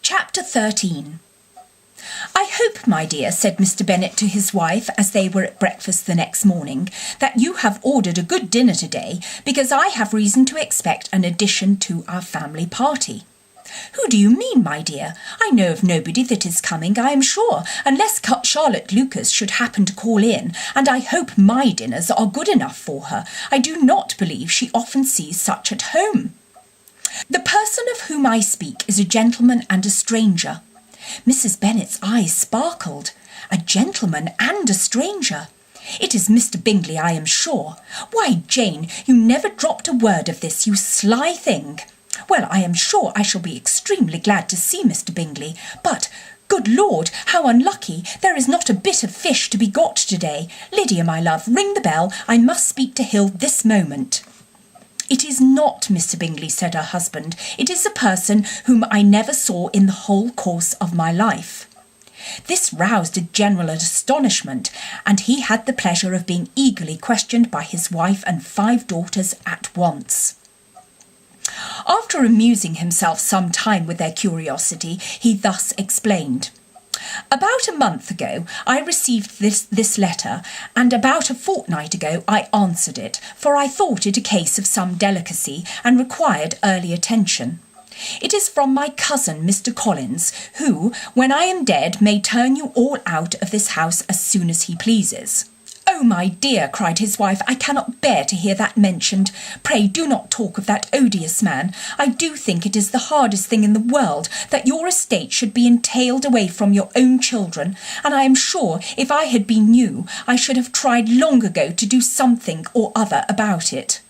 Chapter 13. "I hope, my dear," said Mr. Bennet to his wife as they were at breakfast the next morning, "that you have ordered a good dinner to-day, because I have reason to expect an addition to our family party." "Who do you mean, my dear? I know of nobody that is coming, I am sure, unless Charlotte Lucas should happen to call in, and I hope my dinners are good enough for her. I do not believe she often sees such at home." "The person of whom I speak is a gentleman and a stranger." Mrs. Bennet's eyes sparkled. A gentleman and a stranger! "It is Mr. Bingley, I am sure. Why, Jane, you never dropped a word of this, you sly thing. Well, I am sure I shall be extremely glad to see Mr. Bingley, but, good Lord, how unlucky! There is not a bit of fish to be got to-day. Lydia, my love, ring the bell. I must speak to Hill this moment." "It is not Mr. Bingley," said her husband. "It is a person whom I never saw in the whole course of my life." This roused a general astonishment, and he had the pleasure of being eagerly questioned by his wife and 5 daughters at once. After amusing himself some time with their curiosity, he thus explained. "About a month ago I received this letter, and about a fortnight ago I answered it, for I thought it a case of some delicacy and required early attention. It is from my cousin, Mr. Collins, who, when I am dead, may turn you all out of this house as soon as he pleases." "Oh, my dear," cried his wife, "I cannot bear to hear that mentioned. Pray do not talk of that odious man. I do think it is the hardest thing in the world that your estate should be entailed away from your own children, and I am sure if I had been you, I should have tried long ago to do something or other about it."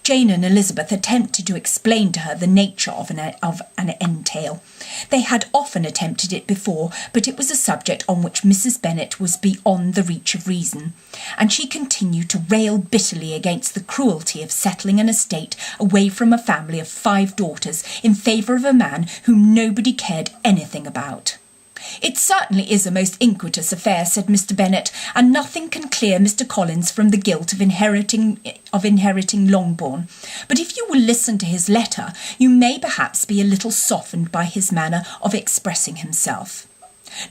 Jane and Elizabeth attempted to explain to her the nature of an entail. They had often attempted it before, but it was a subject on which Mrs. Bennet was beyond the reach of reason, and she continued to rail bitterly against the cruelty of settling an estate away from a family of 5 daughters in favour of a man whom nobody cared anything about. "It certainly is a most iniquitous affair," said Mr. Bennet, "and nothing can clear Mr. Collins from the guilt of inheriting Longbourn. But if you will listen to his letter, you may perhaps be a little softened by his manner of expressing himself."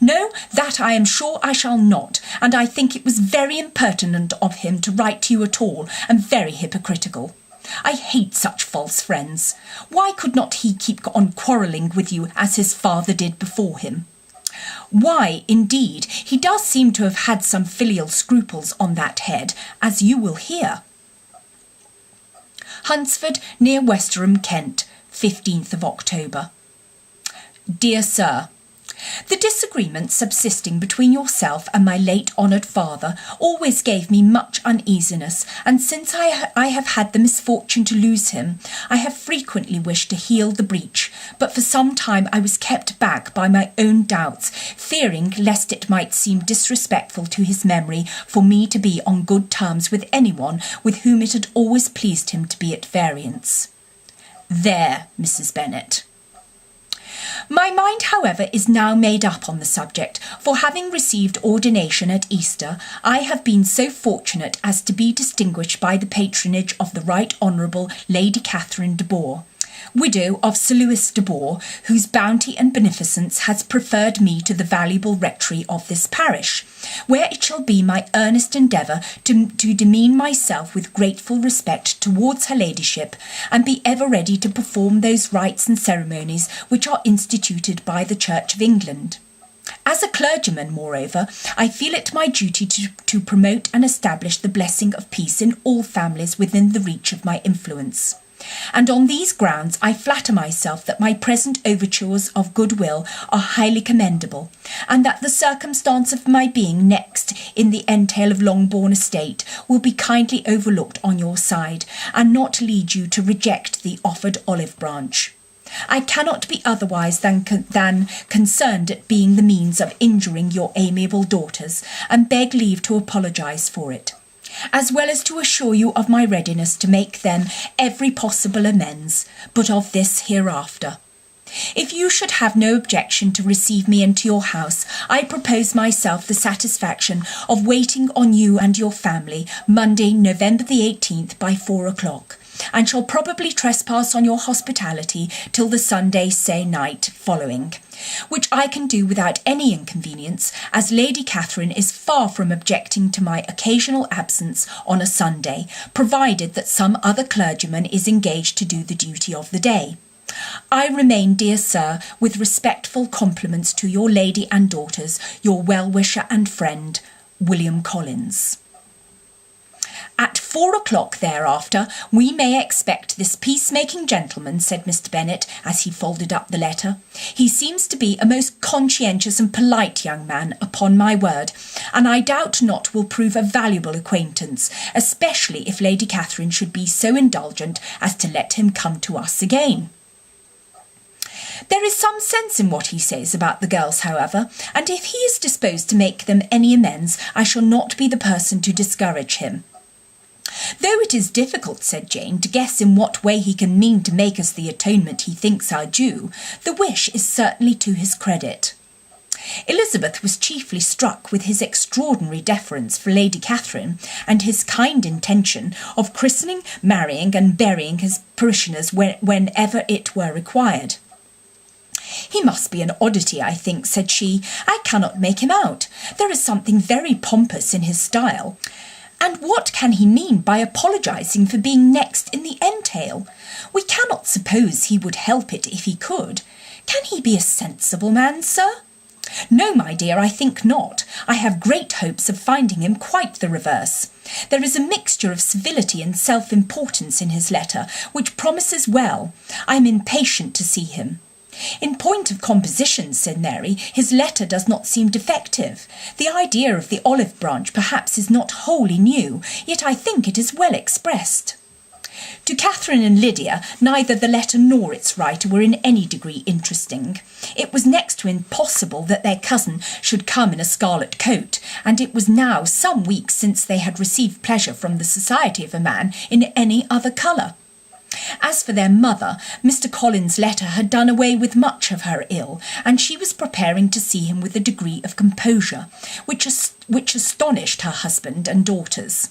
"No, that I am sure I shall not, and I think it was very impertinent of him to write to you at all, and very hypocritical. I hate such false friends. Why could not he keep on quarrelling with you as his father did before him?" "Why, indeed, he does seem to have had some filial scruples on that head, as you will hear." Hunsford, near Westerham, Kent, 15th of October. "Dear Sir, the disagreement subsisting between yourself and my late honoured father always gave me much uneasiness, and since I have had the misfortune to lose him, I have frequently wished to heal the breach, but for some time I was kept back by my own doubts, fearing lest it might seem disrespectful to his memory for me to be on good terms with anyone with whom it had always pleased him to be at variance. There, Mrs. Bennet. My mind, however, is now made up on the subject, for having received ordination at Easter, I have been so fortunate as to be distinguished by the patronage of the Right Honourable Lady Catherine de Bourgh, widow of Sir Lewis de Bourgh, whose bounty and beneficence has preferred me to the valuable rectory of this parish, where it shall be my earnest endeavour to demean myself with grateful respect towards her ladyship, and be ever ready to perform those rites and ceremonies which are instituted by the Church of England. As a clergyman, moreover, I feel it my duty to promote and establish the blessing of peace in all families within the reach of my influence. And on these grounds I flatter myself that my present overtures of goodwill are highly commendable, and that the circumstance of my being next in the entail of Longbourn estate will be kindly overlooked on your side, and not lead you to reject the offered olive branch. I cannot be otherwise than concerned at being the means of injuring your amiable daughters, and beg leave to apologise for it, as well as to assure you of my readiness to make them every possible amends, but of this hereafter. If you should have no objection to receive me into your house, I propose myself the satisfaction of waiting on you and your family Monday, November the 18th by 4 o'clock, and shall probably trespass on your hospitality till the Sunday night following, which I can do without any inconvenience, as Lady Catherine is far from objecting to my occasional absence on a Sunday, provided that some other clergyman is engaged to do the duty of the day. I remain, dear sir, with respectful compliments to your lady and daughters, your well-wisher and friend, William Collins. At 4 o'clock thereafter, we may expect this peacemaking gentleman, said Mr. Bennet, as he folded up the letter. He seems to be a most conscientious and polite young man, upon my word, and I doubt not will prove a valuable acquaintance, especially if Lady Catherine should be so indulgent as to let him come to us again. There is some sense in what he says about the girls, however, and if he is disposed to make them any amends, I shall not be the person to discourage him. Though it is difficult, said Jane, to guess in what way he can mean to make us the atonement he thinks our due, the wish is certainly to his credit. Elizabeth was chiefly struck with his extraordinary deference for Lady Catherine, and his kind intention of christening, marrying, and burying his parishioners whenever it were required. He must be an oddity, I think, said she. I cannot make him out. There is something very pompous in his style. And what can he mean by apologising for being next in the entail? We cannot suppose he would help it if he could. Can he be a sensible man, sir? No, my dear, I think not. I have great hopes of finding him quite the reverse. There is a mixture of civility and self-importance in his letter, which promises well. I am impatient to see him. In point of composition, said Mary, his letter does not seem defective. The idea of the olive branch perhaps is not wholly new, yet I think it is well expressed. To Catherine and Lydia, neither the letter nor its writer were in any degree interesting. It was next to impossible that their cousin should come in a scarlet coat, and it was now some weeks since they had received pleasure from the society of a man in any other colour. As for their mother, Mr. Collins' letter had done away with much of her ill, and she was preparing to see him with a degree of composure which astonished her husband and daughters.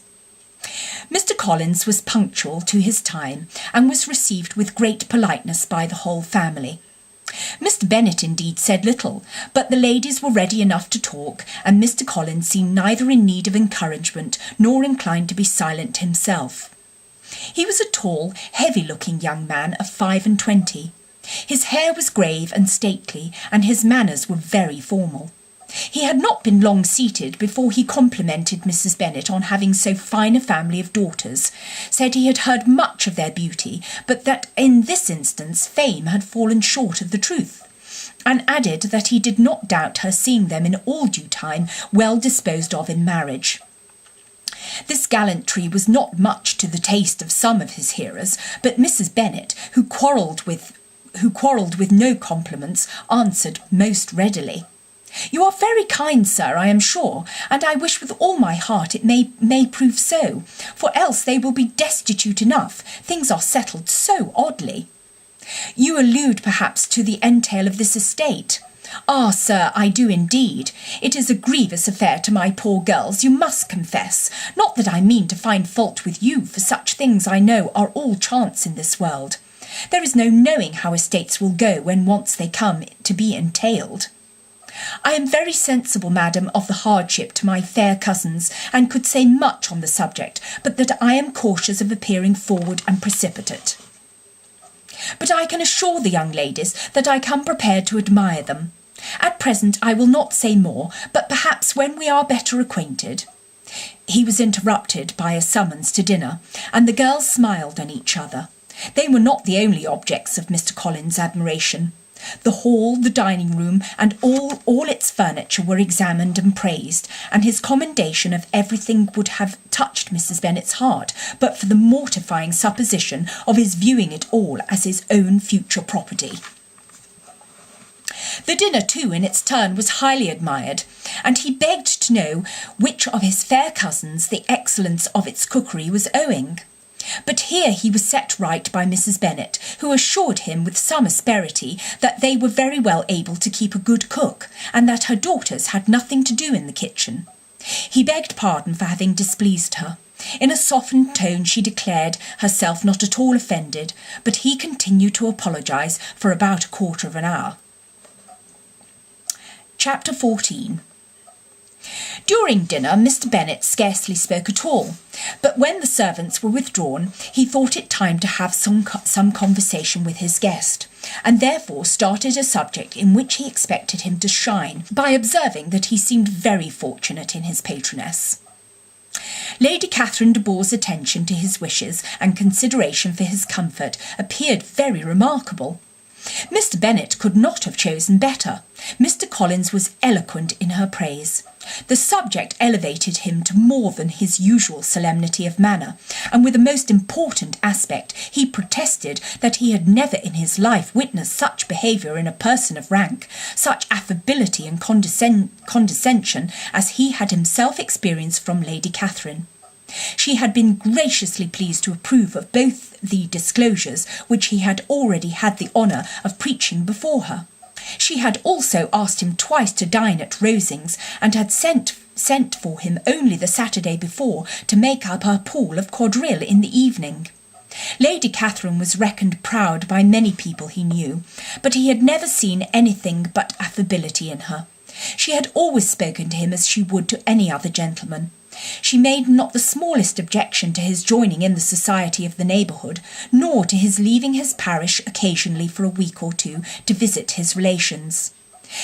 Mr. Collins was punctual to his time, and was received with great politeness by the whole family. Mr. Bennet indeed said little, but the ladies were ready enough to talk, and Mr. Collins seemed neither in need of encouragement nor inclined to be silent himself. He was a tall, heavy-looking young man of 25. His hair was grave and stately, and his manners were very formal. He had not been long seated before he complimented Mrs. Bennet on having so fine a family of daughters, said he had heard much of their beauty, but that in this instance fame had fallen short of the truth, and added that he did not doubt her seeing them in all due time well disposed of in marriage. This gallantry was not much to the taste of some of his hearers, but Mrs. Bennet, who quarrelled with no compliments, answered most readily. You are very kind, sir, I am sure, and I wish with all my heart it may prove so, for else they will be destitute enough. Things are settled so oddly. You allude perhaps to the entail of this estate. Ah, sir, I do indeed. It is a grievous affair to my poor girls, you must confess. Not that I mean to find fault with you, for such things I know are all chance in this world. There is no knowing how estates will go when once they come to be entailed. I am very sensible, madam, of the hardship to my fair cousins, and could say much on the subject, but that I am cautious of appearing forward and precipitate. But I can assure the young ladies that I come prepared to admire them. At present I will not say more, but perhaps when we are better acquainted—" He was interrupted by a summons to dinner, and the girls smiled on each other. They were not the only objects of Mr. Collins' admiration. The hall, the dining-room, and all its furniture were examined and praised, and his commendation of everything would have touched Mrs. Bennet's heart, but for the mortifying supposition of his viewing it all as his own future property. The dinner, too, in its turn, was highly admired, and he begged to know which of his fair cousins the excellence of its cookery was owing. But here he was set right by Mrs. Bennet, who assured him with some asperity that they were very well able to keep a good cook, and that her daughters had nothing to do in the kitchen. He begged pardon for having displeased her. In a softened tone she declared herself not at all offended, but he continued to apologise for about a quarter of an hour. Chapter 14. During dinner Mr. Bennet scarcely spoke at all, but when the servants were withdrawn he thought it time to have some conversation with his guest, and therefore started a subject in which he expected him to shine by observing that he seemed very fortunate in his patroness. Lady Catherine de Bourgh's attention to his wishes and consideration for his comfort appeared very remarkable. Mr. Bennet could not have chosen better. Mr. Collins was eloquent in her praise. The subject elevated him to more than his usual solemnity of manner, and with a most important aspect he protested that he had never in his life witnessed such behaviour in a person of rank, such affability and condescension as he had himself experienced from Lady Catherine. She had been graciously pleased to approve of both the disclosures which he had already had the honour of preaching before her. She had also asked him twice to dine at Rosings, and had sent for him only the Saturday before to make up her pool of quadrille in the evening. Lady Catherine was reckoned proud by many people he knew, but he had never seen anything but affability in her. She had always spoken to him as she would to any other gentleman. She made not the smallest objection to his joining in the society of the neighbourhood, nor to his leaving his parish occasionally for a week or two to visit his relations.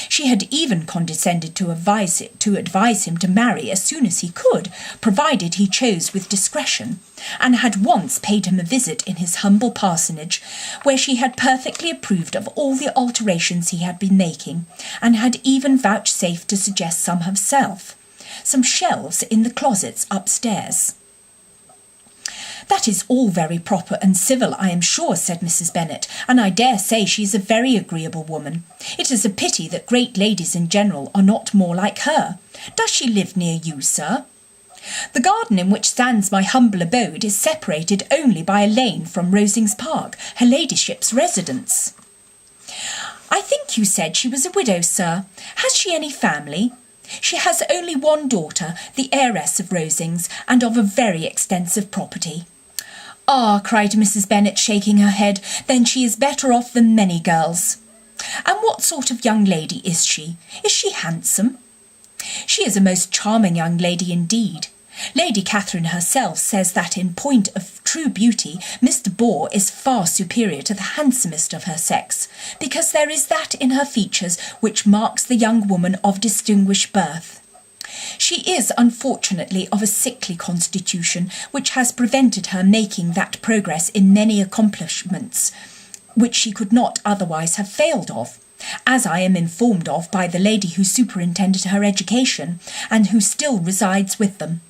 She had even condescended to advise him to marry as soon as he could, provided he chose with discretion, and had once paid him a visit in his humble parsonage, where she had perfectly approved of all the alterations he had been making, and had even vouchsafed to suggest some herself. Some shelves in the closets upstairs. "That is all very proper and civil, I am sure," said Mrs. Bennet, "and I dare say she is a very agreeable woman. It is a pity that great ladies in general are not more like her. Does she live near you, sir?" "The garden in which stands my humble abode is separated only by a lane from Rosings Park, her ladyship's residence." "I think you said she was a widow, sir. Has she any family?" "She has only one daughter, the heiress of Rosings, and of a very extensive property." "Ah," cried Mrs. Bennet, shaking her head, "then she is better off than many girls." "And what sort of young lady is she? Is she handsome?" "She is a most charming young lady indeed. Lady Catherine herself says that in point of true beauty Miss de Bourgh is far superior to the handsomest of her sex, because there is that in her features which marks the young woman of distinguished birth. She is unfortunately of a sickly constitution, which has prevented her making that progress in many accomplishments which she could not otherwise have failed of, as I am informed of by the lady who superintended her education, and who still resides with them.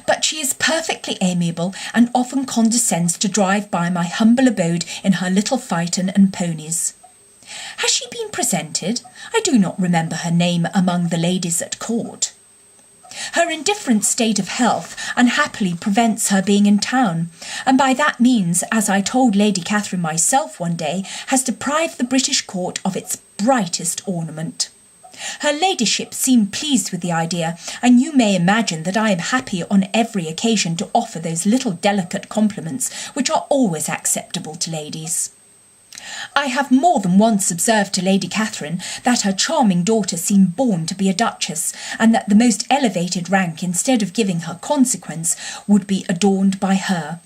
But she is perfectly amiable, and often condescends to drive by my humble abode in her little phaeton and ponies." "Has she been presented? I do not remember her name among the ladies at court." "Her indifferent state of health unhappily prevents her being in town, and by that means, as I told Lady Catherine myself one day, has deprived the British court of its brightest ornament. Her ladyship seemed pleased with the idea, and you may imagine that I am happy on every occasion to offer those little delicate compliments which are always acceptable to ladies. I have more than once observed to Lady Catherine that her charming daughter seemed born to be a duchess, and that the most elevated rank, instead of giving her consequence, would be adorned by her.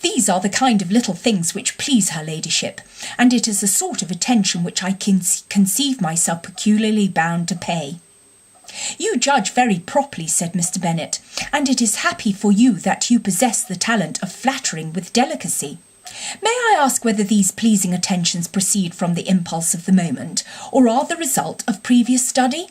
These are the kind of little things which please her ladyship, and it is a sort of attention which I conceive myself peculiarly bound to pay." "You judge very properly," said Mr. Bennet, "and it is happy for you that you possess the talent of flattering with delicacy. May I ask whether these pleasing attentions proceed from the impulse of the moment, or are the result of previous study?"